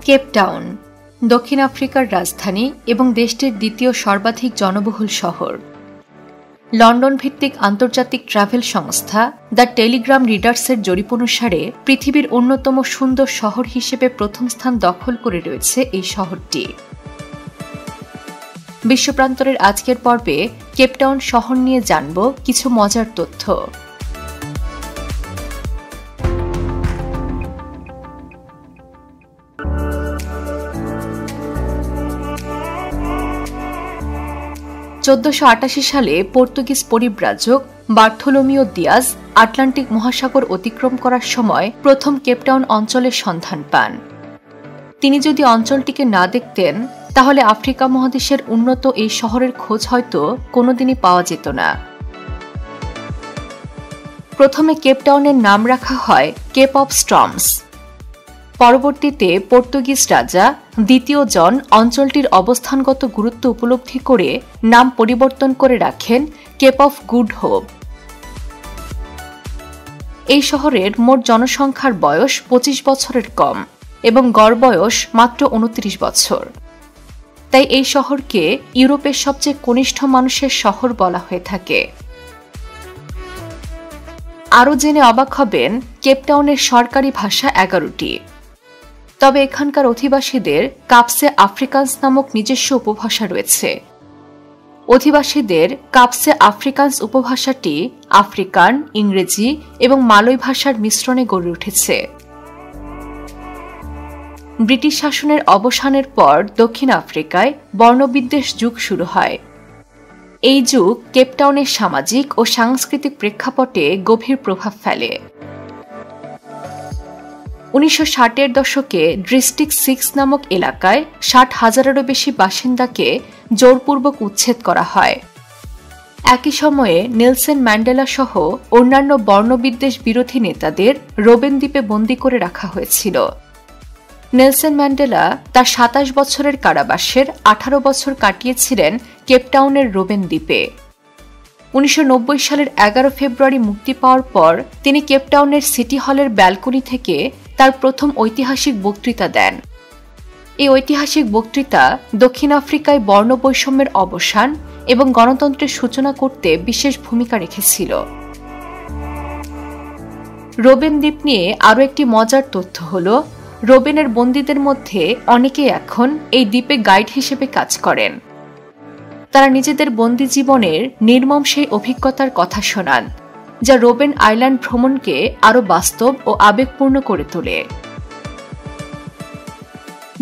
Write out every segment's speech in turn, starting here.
Cape Town দক্ষিণ আফ্রিকার রাজধানী এবং দেশটির দ্বিতীয় সর্বাধিক জনবহুল শহর। লন্ডন ভিত্তিক আন্তর্জাতিক ট্রাভেল সংস্থা দ্য টেলিগ্রাম রিডার্সের জরিপ অনুসারে পৃথিবীর অন্যতম সুন্দর শহর হিসেবে প্রথম স্থান দখল করে রয়েছে এই শহরটি। বিশ্বপ্রান্তরের আজকের পর্বে কেপটাউন শহর নিয়ে জানব কিছু মজার তথ্য। সালে পর্তুগিজ পরিব্রাজক বার্থোলোমিও দিয়াজ আটলান্টিক মহাসাগর অতিক্রম করার সময় প্রথম কেপটাউন অঞ্চলের সন্ধান পান। তিনি যদি অঞ্চলটিকে না দেখতেন তাহলে আফ্রিকা মহাদেশের উন্নত এই শহরের খোঁজ হয়তো কোনোদিনই পাওয়া যেত না। প্রথমে কেপটাউনের নাম রাখা হয় কেপ অফ স্টর্মস। পরবর্তীতে পর্তুগিজ রাজা দ্বিতীয় জন অঞ্চলটির অবস্থানগত গুরুত্ব উপলব্ধি করে নাম পরিবর্তন করে রাখেন কেপ অফ গুড হোপ। এই শহরের মোট জনসংখ্যার বয়স 25 বছরের কম এবং গড় বয়স মাত্র 29 বছর। তাই এই শহরকে ইউরোপের সবচেয়ে কনিষ্ঠ মানুষের শহর বলা হয়ে থাকে। আরও জেনে অবাক হবেন, কেপটাউনের সরকারি ভাষা 11টি। তবে এখানকার অধিবাসীদের কাপসে আফ্রিকান্স নামক নিজস্ব উপভাষা রয়েছে। অধিবাসীদের কাপসে আফ্রিকান্স উপভাষাটি আফ্রিকান, ইংরেজি এবং মালয় ভাষার মিশ্রণে গড়ে উঠেছে। ব্রিটিশ শাসনের অবসানের পর দক্ষিণ আফ্রিকায় বর্ণবিদ্বেষ যুগ শুরু হয়। এই যুগ কেপটাউনের সামাজিক ও সাংস্কৃতিক প্রেক্ষাপটে গভীর প্রভাব ফেলে। 1960-এর দশকে ডিস্ট্রিক্ট 6 নামক এলাকায় 60,000-এরও বেশি বাসিন্দাকে জোরপূর্বক উচ্ছেদ করা হয়। একই সময়ে নেলসন ম্যান্ডেলা সহ অন্যান্য বর্ণবিদ্বেষ বিরোধী নেতাদের রোবেন দ্বীপে বন্দী করে রাখা হয়েছিল। নেলসন ম্যান্ডেলা তার 27 বছরের কারাবাসের 18 বছর কাটিয়েছিলেন কেপটাউনের রোবেন দ্বীপে। 1990 সালের 11 ফেব্রুয়ারি মুক্তি পাওয়ার পর তিনি কেপটাউনের সিটি হলের ব্যালকনি থেকে তার প্রথম ঐতিহাসিক বক্তৃতা দেন। এই ঐতিহাসিক বক্তৃতা দক্ষিণ আফ্রিকায় বর্ণবৈষম্যের অবসান এবং গণতন্ত্রের সূচনা করতে বিশেষ ভূমিকা রেখেছিল। রোবেন দ্বীপ নিয়ে আরও একটি মজার তথ্য হল, রোবেনের বন্দীদের মধ্যে অনেকেই এখন এই দ্বীপে গাইড হিসেবে কাজ করেন। তারা নিজেদের বন্দী জীবনের নির্মম সেই অভিজ্ঞতার কথা শোনান, যা রোবেন আইল্যান্ড ভ্রমণকে আরও বাস্তব ও আবেগপূর্ণ করে তোলে।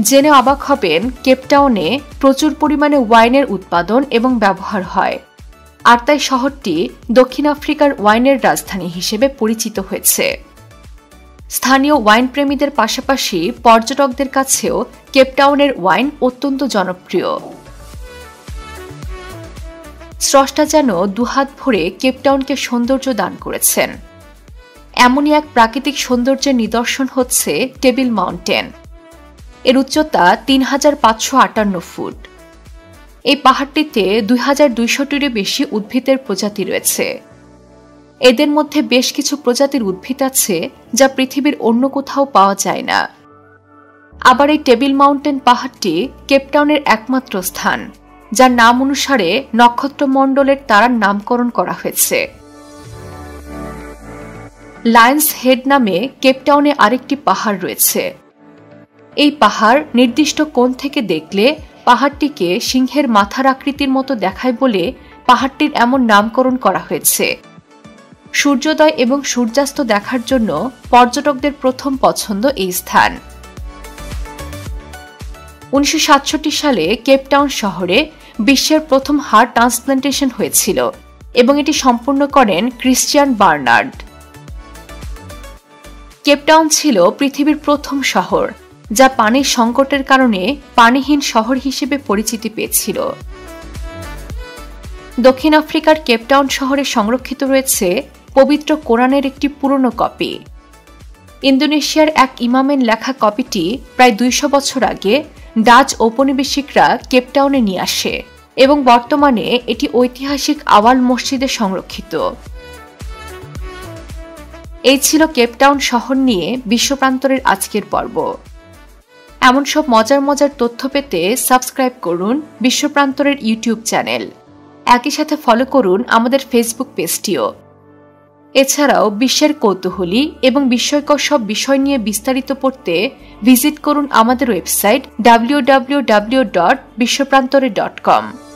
জেনে অবাক হবেন, কেপটাউনে প্রচুর পরিমাণে ওয়াইনের উৎপাদন এবং ব্যবহার হয়, আর তাই শহরটি দক্ষিণ আফ্রিকার ওয়াইনের রাজধানী হিসেবে পরিচিত হয়েছে। স্থানীয় ওয়াইন প্রেমীদের পাশাপাশি পর্যটকদের কাছেও কেপটাউনের ওয়াইন অত্যন্ত জনপ্রিয়। স্রষ্টা যেন দুহাত ভরে কেপটাউনকে সৌন্দর্য দান করেছেন। এমনই এক প্রাকৃতিক সৌন্দর্যের নিদর্শন হচ্ছে টেবিল মাউন্টেন। এর উচ্চতা 3,558 ফুট। এই পাহাড়টিতে 2,200টিরও বেশি উদ্ভিদের প্রজাতি রয়েছে। এদের মধ্যে বেশ কিছু প্রজাতির উদ্ভিদ আছে যা পৃথিবীর অন্য কোথাও পাওয়া যায় না। আবার এই টেবিল মাউন্টেন পাহাড়টি কেপটাউনের একমাত্র স্থান যার নাম অনুসারে নক্ষত্রমণ্ডলের তারার নামকরণ করা হয়েছে। লায়ন্স হেড নামে কেপটাউনে আরেকটি পাহাড় রয়েছে। এই পাহাড় নির্দিষ্ট কোণ থেকে দেখলে পাহাড়টিকে সিংহের মাথার আকৃতির মতো দেখায় বলে পাহাড়টির এমন নামকরণ করা হয়েছে। সূর্যোদয় এবং সূর্যাস্ত দেখার জন্য পর্যটকদের প্রথম পছন্দ এই স্থান। 1967 সালে কেপটাউন শহরে বিশ্বের প্রথম হার্ট ট্রান্সপ্লান্টেশন হয়েছিল এবং এটি সম্পূর্ণ করেন ক্রিশ্চিয়ান বার্নার্ড। কেপটাউন ছিল পৃথিবীর প্রথম শহর যা পানির সংকটের কারণে পানিহীন শহর হিসেবে পরিচিতি পেয়েছিল। দক্ষিণ আফ্রিকার কেপটাউন শহরে সংরক্ষিত রয়েছে পবিত্র কোরআনের একটি পুরনো কপি। ইন্দোনেশিয়ার এক ইমামের লেখা কপিটি প্রায় 200 বছর আগে ডাচ ঔপনিবেশিকরা কেপটাউনে নিয়ে আসে এবং বর্তমানে এটি ঐতিহাসিক আওয়াল মসজিদে সংরক্ষিত। এই ছিল কেপটাউন শহর নিয়ে বিশ্বপ্রান্তরের আজকের পর্ব। এমন সব মজার মজার তথ্য পেতে সাবস্ক্রাইব করুন বিশ্বপ্রান্তরের ইউটিউব চ্যানেল। একই সাথে ফলো করুন আমাদের ফেসবুক পেজটিও। এছাড়াও বিশ্বের কৌতূহলী এবং বিস্ময়কর সব বিষয় নিয়ে বিস্তারিত পড়তে ভিজিট করুন আমাদের ওয়েবসাইট www.bishwprantore.com।